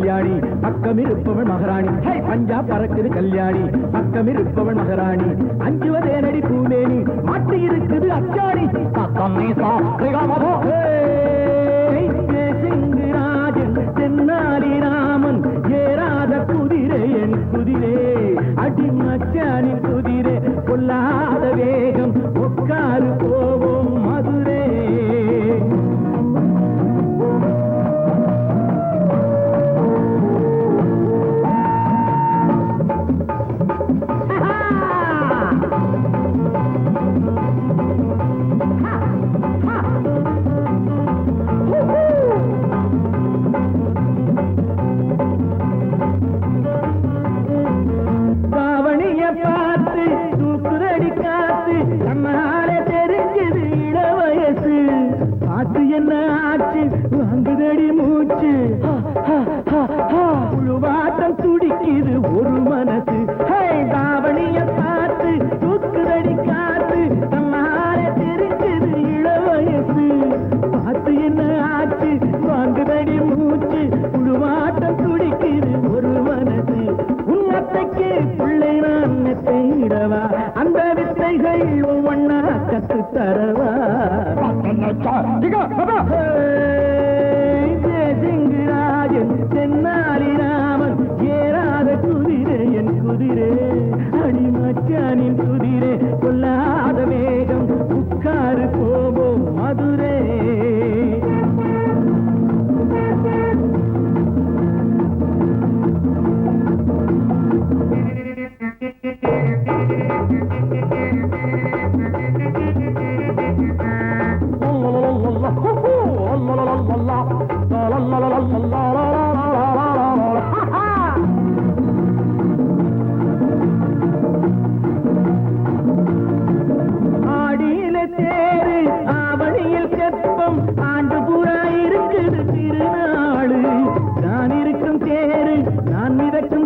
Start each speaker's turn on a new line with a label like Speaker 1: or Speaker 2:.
Speaker 1: கல்யாணி பக்கம் இருப்பவள் மகாராணி பஞ்சாப் பறக்குது கல்யாணி பக்கம் இருப்பவள் மகாராணி அஞ்சுவதேனடி பூமேனி மாட்டி இருக்குது அச்சாணி சிங்கராஜன் தென்னாலி ராமன் ஏறாத குதிரை என் குதிரே அடி மச்சானின் குதிரை கொல்லாத வேகம் உட்காரு போவோம் மதுரே புழுவாட்டம் துடிக்குது ஒரு மனசு தாவணிய பார்த்து தூக்குதடி காத்து தன்னாலே தெரிஞ்சது இளவயசு பார்த்து என்ன ஆச்சு வாங்குதடி மூச்சு புழுவாட்டம் துடிக்குது ஒரு மனசு உன்னத்தைக்கு பிள்ளை நான் நெத்தையிடவா அந்த வித்தைகள் ஒவ்வொன்னா கத்து தரவா சிங்கராஜன் தென்னாலி ராமன் ஏறாத குதிரை என் குதிரை அடி மச்சானின் குதிரை கொல்லாத வேகம் உட்காரு போவோம் மதுரை ஆடியில தேரு ஆவணியில் கற்பம் ஆண்டு பூரா இருக்குது திருநாடு நான் இருக்கும் தேரு நான் மிதக்கும்